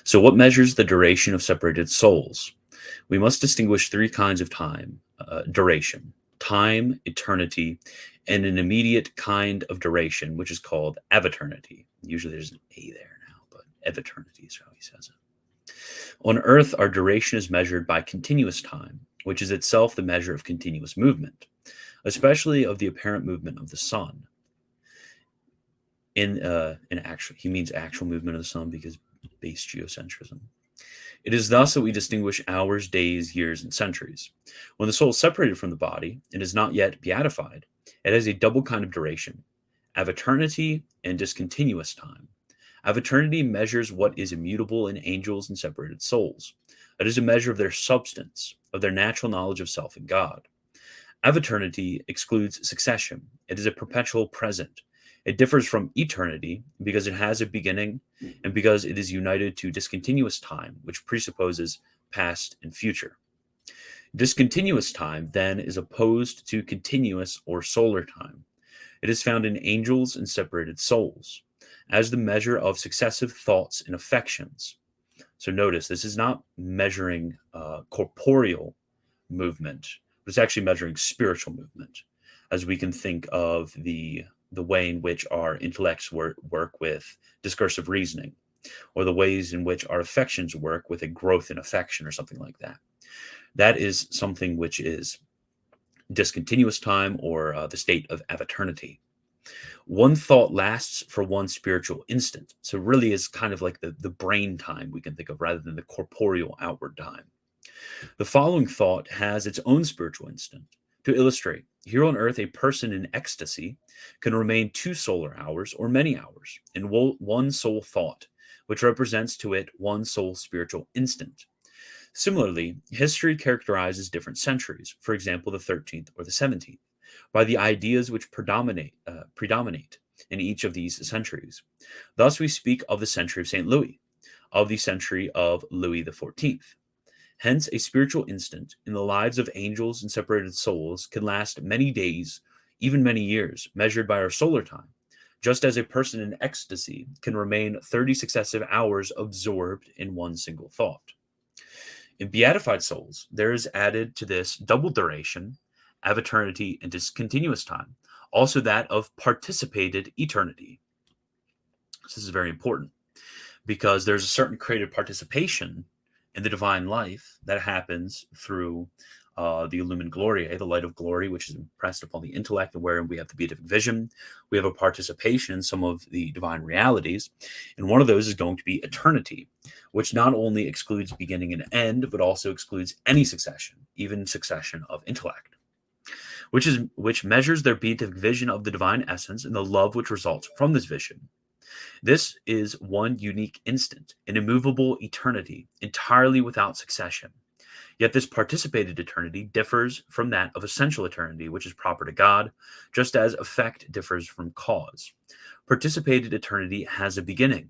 So, what measures the duration of separated souls? We must distinguish three kinds of time duration: time, eternity, and an immediate kind of duration, which is called Aeviternity. Usually there's an A there now, but Aeviternity is how he says it. On Earth, our duration is measured by continuous time, which is itself the measure of continuous movement, especially of the apparent movement of the sun. In actual, he means actual movement of the sun because base geocentrism. It is thus that we distinguish hours, days, years, and centuries. When the soul is separated from the body and is not yet beatified, it has a double kind of duration: aeviternity and discontinuous time. Aeviternity measures what is immutable in angels and separated souls. It is a measure of their substance, of their natural knowledge of self and God. Aeviternity excludes succession. It is a perpetual present. It differs from eternity because it has a beginning and because it is united to discontinuous time, which presupposes past and future. Discontinuous time, then, is opposed to continuous or solar time. It is found in angels and separated souls as the measure of successive thoughts and affections. So notice this is not measuring corporeal movement, but it's actually measuring spiritual movement, as we can think of the way in which our intellects work with discursive reasoning, or the ways in which our affections work with a growth in affection or something like that. That is something which is discontinuous time, or the state of aeviternity. One thought lasts for one spiritual instant. So really is kind of like the brain time we can think of rather than the corporeal outward time. The following thought has its own spiritual instant. To illustrate, here on earth, a person in ecstasy can remain 2 solar hours or many hours in one soul thought, which represents to it one soul spiritual instant. Similarly, history characterizes different centuries, for example, the 13th or the 17th, by the ideas which predominate in each of these centuries. Thus, we speak of the century of St. Louis, of the century of Louis XIV. Hence, a spiritual instant in the lives of angels and separated souls can last many days, even many years, measured by our solar time, just as a person in ecstasy can remain 30 successive hours absorbed in one single thought. In beatified souls, there is added to this double duration, aeviternity, and discontinuous time, also that of participated eternity. This is very important because there's a certain creative participation in the divine life that happens through the Lumen Gloriae, the light of glory, which is impressed upon the intellect, and wherein we have the beatific vision. We have a participation in some of the divine realities, and one of those is going to be eternity, which not only excludes beginning and end, but also excludes any succession, even succession of intellect, which measures their beatific vision of the divine essence and the love which results from this vision. This is one unique instant, an immovable eternity, entirely without succession. Yet this participated eternity differs from that of essential eternity, which is proper to God, just as effect differs from cause. Participated eternity has a beginning.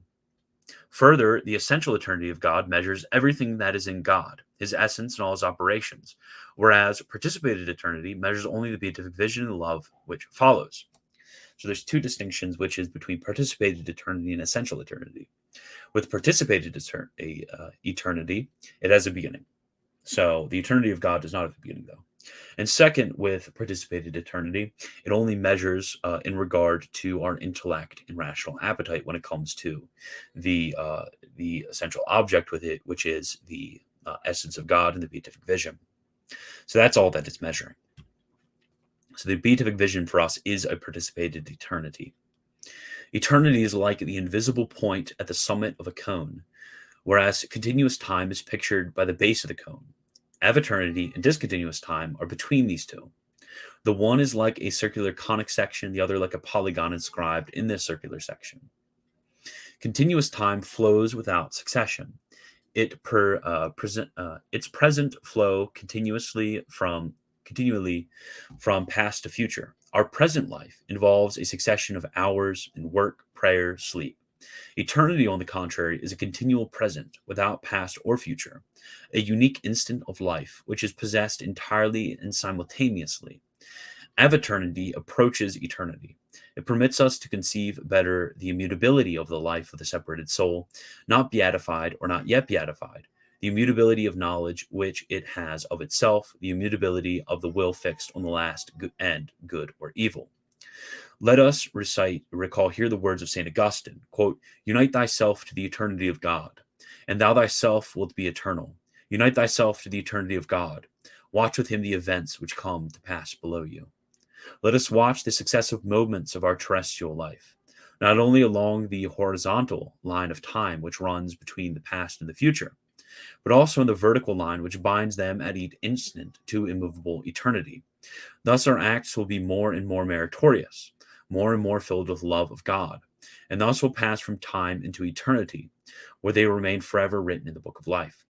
Further, the essential eternity of God measures everything that is in God, his essence and all his operations, whereas participated eternity measures only the beatific vision and love which follows. So there's two distinctions, which is between participated eternity and essential eternity. With participated eternity, it has a beginning. So the eternity of God does not have a beginning, though. And second, with participated eternity, it only measures in regard to our intellect and rational appetite when it comes to the essential object with it, which is the essence of God and the beatific vision. So that's all that it's measuring. So the beatific vision for us is a participated eternity. Eternity is like the invisible point at the summit of a cone, whereas continuous time is pictured by the base of the cone. Aeviternity and discontinuous time are between these two. The one is like a circular conic section, the other like a polygon inscribed in this circular section. Continuous time flows without succession. Its present flow continually from past to future. Our present life involves a succession of hours in work, prayer, sleep. Eternity, on the contrary, is a continual present without past or future, a unique instant of life which is possessed entirely and simultaneously. Aeviternity approaches eternity. It permits us to conceive better the immutability of the life of the separated soul, not beatified or not yet beatified, the immutability of knowledge which it has of itself, the immutability of the will fixed on the last end, good or evil. Let us recall here the words of St. Augustine, quote, "Unite thyself to the eternity of God, and thou thyself wilt be eternal. Unite thyself to the eternity of God. Watch with him the events which come to pass below you." Let us watch the successive moments of our terrestrial life, not only along the horizontal line of time which runs between the past and the future, but also in the vertical line which binds them at each instant to immovable eternity. Thus our acts will be more and more meritorious, more and more filled with love of God, and thus will pass from time into eternity, where they remain forever written in the book of life.